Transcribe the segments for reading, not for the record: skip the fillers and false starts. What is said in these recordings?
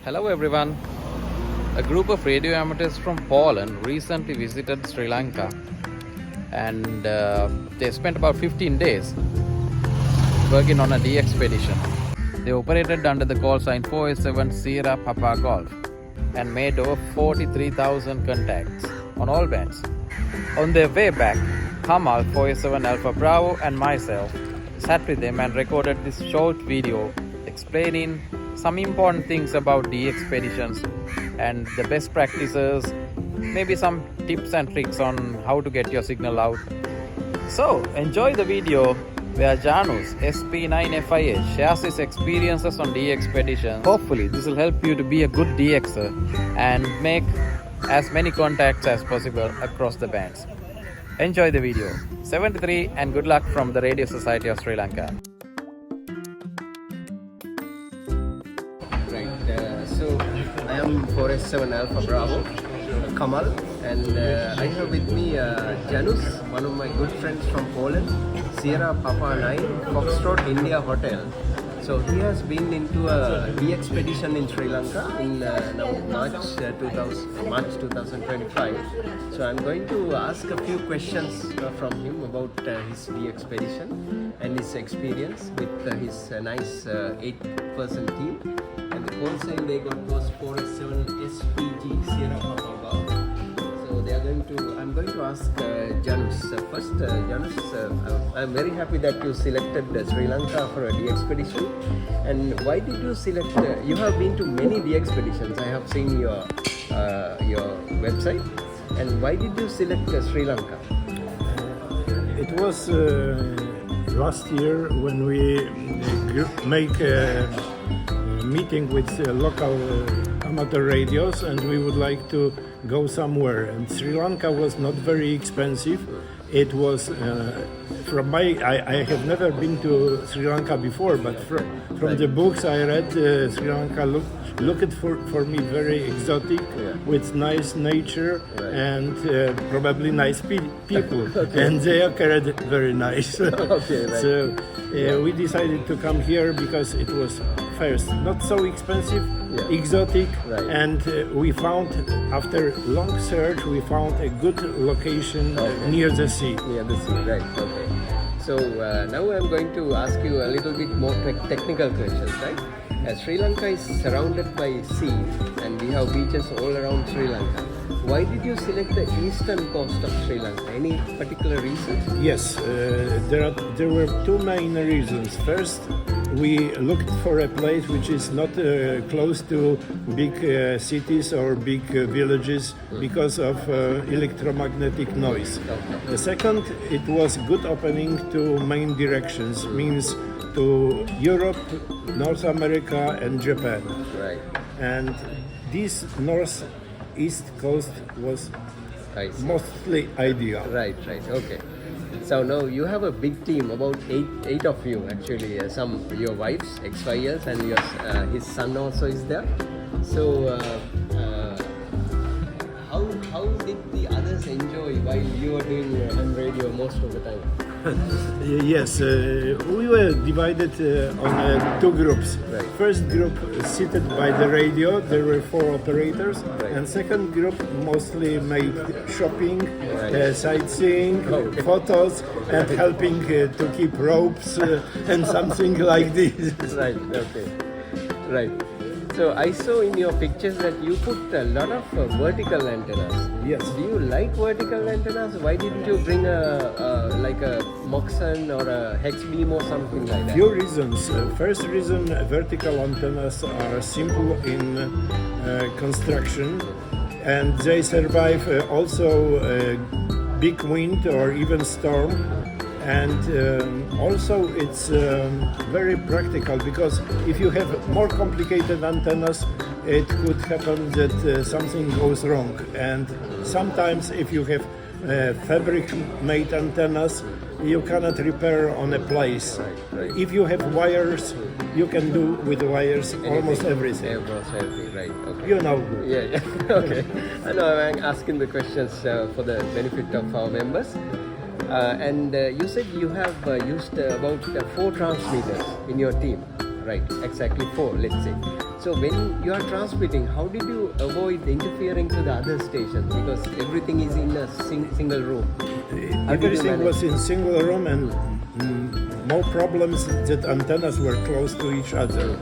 Hello everyone. A group of radio amateurs from Poland recently visited Sri Lanka and they spent about 15 days working on a DXpedition. They operated under the call sign 4S7 Sierra Papa Golf and made over 43,000 contacts on all bands. On their way back, Kamal 4S7 Alpha Bravo and myself sat with them and recorded this short video explaining some important things about DXpeditions and the best practices, maybe some tips and tricks on how to get your signal out. So enjoy the video where Janusz SP9FIH shares his experiences on DXpedition. Hopefully this will help you to be a good DXer and make as many contacts as possible across the bands. Enjoy the video. 73 and good luck from the Radio Society of Sri Lanka. So I am 4S7 Alpha Bravo, Kamal, and I have with me Janusz, one of my good friends from Poland, Sierra Papa 9, Foxtrot India Hotel. So he has been into a DXpedition in Sri Lanka in now March 2025. So I'm going to ask a few questions from him about his DXpedition and his experience with his nice 8-person team. And the call sign they got was 4S7 SPG Sierra Papa Golf. So they are I'm going to ask Janusz. First, Janusz, I'm very happy that you selected Sri Lanka for a DXpedition. And why did you select? You have been to many DXpeditions. I have seen your website. And why did you select Sri Lanka? It was last year when we make a meeting with local amateur radios, and we would like to go somewhere. And Sri Lanka was not very expensive. It was I have never been to Sri Lanka before, but from the books I read, Sri Lanka looked for me very exotic, with nice nature and probably nice people, and they occurred very nice. So we decided to come here because it was first not so expensive, exotic, and we found, after long search, we found a good location near the sea. Near the sea, right? Okay. So now I'm going to ask you a little bit more technical questions, right? Sri Lanka is surrounded by sea, and we have beaches all around Sri Lanka. Why did you select the eastern coast of Sri Lanka? Any particular reason? Yes, there were two main reasons. First, we looked for a place which is not close to big cities or big villages because of electromagnetic noise. The second, it was good opening to main directions, means to Europe, North America and Japan. Right. And this northeast coast was mostly ideal. Right, okay. So now you have a big team, about eight of you actually. Your wives, ex-wives, and his son also is there. So how did the others enjoy while you were doing ham radio most of the time? Yes, we were divided on two groups. Right. First group seated by the radio, there were 4 operators, and second group mostly made shopping, sightseeing, photos, and helping to keep ropes and something like this. Right, okay. Right. So I saw in your pictures that you put a lot of vertical antennas. Yes. Do you like vertical antennas? Why didn't you bring like a Moxon or a hex beam or something like that? Few reasons. First reason, vertical antennas are simple in construction, and they survive also big wind or even storm. And also it's very practical, because if you have more complicated antennas, it could happen that something goes wrong. And sometimes if you have fabric-made antennas, you cannot repair on a place. Right. If you have wires, you can do with wires almost everything. Almost everything, right. Okay. You know. Yeah. Okay. I know I'm asking the questions for the benefit of our members. And you said you have used about 4 transmitters in your team. right, exactly 4, let's say. So when you are transmitting, how did you avoid interfering to the other stations? Because everything is in a single room. How did you Everything manage? was in single room and no problems that antennas were close to each other.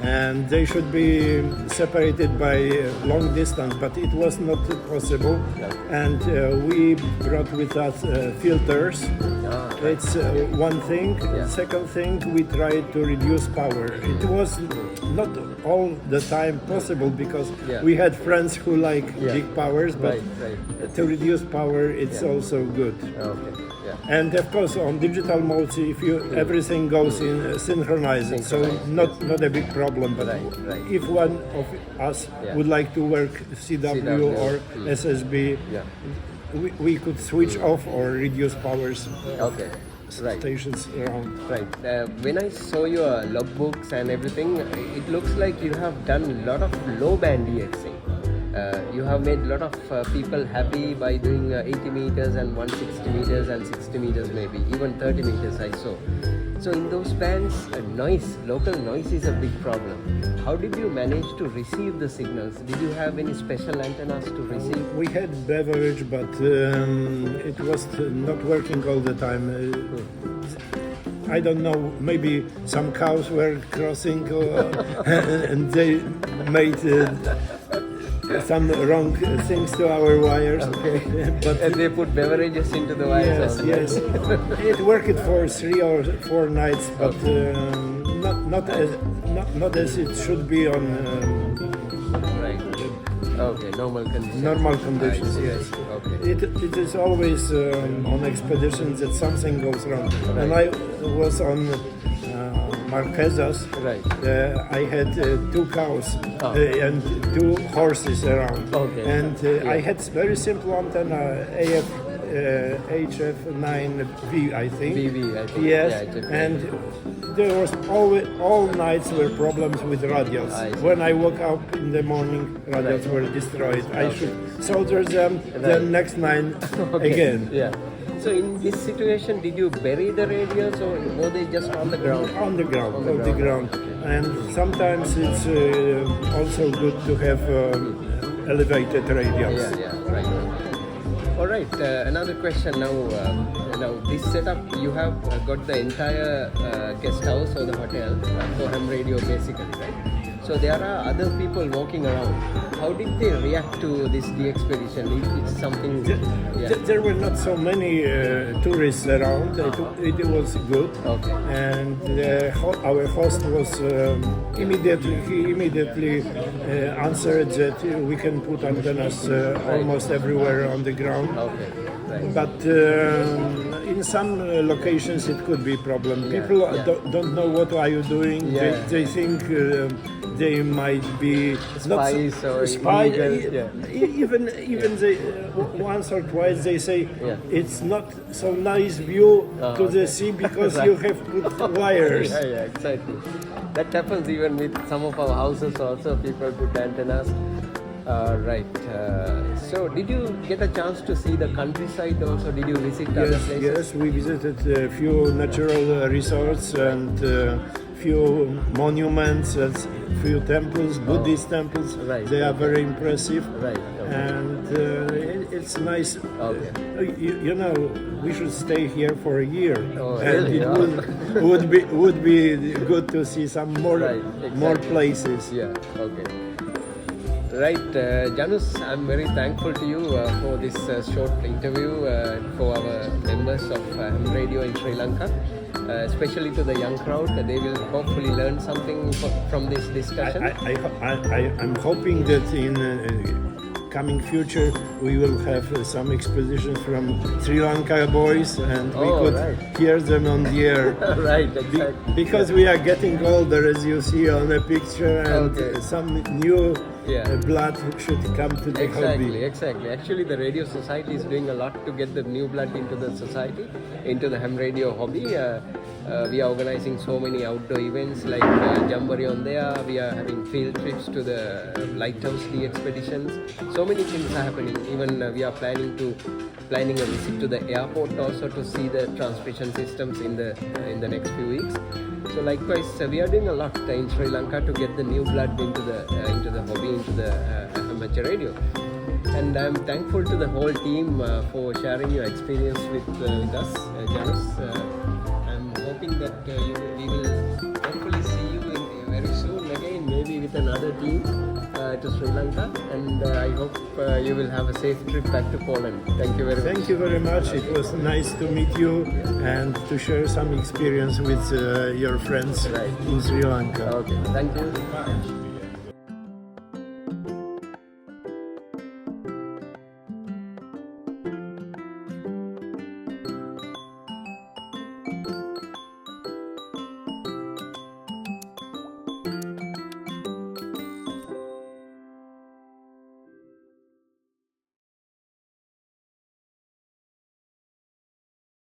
And they should be separated by long distance, but it was not possible. And we brought with us filters. It's one thing. Yeah. Second thing, we tried to reduce power. It was not all the time possible because Yeah. we had friends who like Yeah. big powers, but Right. to reduce power, it's also good. Okay. Yeah. And of course, on digital modes, if you everything goes in synchronized, so Synchronized, not a big problem. But Right. if one of us Yeah. would like to work CW or SSB, Yeah. we could switch off or reduce powers Okay. Right. stations around. Right. When I saw your logbooks and everything, it looks like you have done a lot of low band DXing. You have made a lot of people happy by doing 80 meters and 160 meters and 60 meters maybe, even 30 meters I saw. So in those bands, local noise is a big problem. How did you manage to receive the signals? Did you have any special antennas to receive? We had beverage, but it was not working all the time. I don't know, maybe some cows were crossing and they made some wrong things to our wires. Okay. But And they put beverages into the wires. yes, also. yes. It worked for 3 or 4 nights, but not as it should be on Right. Okay, normal conditions. normal conditions. I see. Yes. Okay. It is always on expeditions that something goes wrong. When I was on Marquesas, Right. I had 2 cows and 2 horses around. Okay. And I had very simple antenna, HF9V, I think. VV, I think. Yes, Yeah, HF9. and there was all nights were problems with radios. I see. When I woke up in the morning, radios Right. were destroyed. I should solder them, Right. then next night Okay. again. Yeah. So in this situation, did you bury the radios or were they just on the ground? On the ground, On the on the ground. And sometimes it's also good to have elevated radios. Yeah, right. All right. Another question now. Now this setup, you have got the entire guest house or the hotel for ham radio, basically, right? So there are other people walking around. How did they react to this DXpedition? It's something. Yeah. There were not so many tourists around. It was good. Okay. And our host was immediately answered that we can put antennas almost everywhere on the ground. Okay. Right. But in some locations it could be a problem. People don't know what are you doing. Yeah. They think they might be Spies or spy. illegal, yeah. Even they once or twice they say Yeah. it's not so nice view to the sea because you have put wires. Yeah, exactly. That happens even with some of our houses also. People put antennas. Right. So, did you get a chance to see the countryside also? Did you visit other places? Yes, we visited a few natural resorts and few monuments, few temples, Buddhist temples. Right. They are very impressive. Right. Okay. And it's nice. Okay. You know, we should stay here for a year, Oh, and really? it would be good to see some more Right, more exactly. places. Yeah. Okay. Right, Janusz, I'm very thankful to you for this short interview for our members of ham radio in Sri Lanka, especially to the young crowd. They will hopefully learn something from this discussion. I'm hoping that in coming future we will have some expeditions from Sri Lanka boys and we Oh, could right. hear them on the air. Right, exactly. Because we are getting older, as you see on the picture, and Okay. some new Yeah. blood should come to the Exactly, hobby. exactly. Actually, the Radio Society is doing a lot to get the new blood into the society, into the ham radio hobby. We are organizing so many outdoor events like Jamboree on there. We are having field trips to the lighthouse DXpeditions. So many things are happening even we are planning a visit to the airport also to see the transmission systems in the next few weeks. So likewise, we are doing a lot in Sri Lanka to get the new blood into the hobby, into the amateur radio. And I'm thankful to the whole team for sharing your experience with us, Janusz. I'm hoping that we will hopefully see you very soon again, maybe with another team to Sri Lanka. And I hope you will have a safe trip back to Poland. Thank you very much. Thank you very much. It was nice to meet you and to share some experience with your friends in Sri Lanka. Okay, thank you.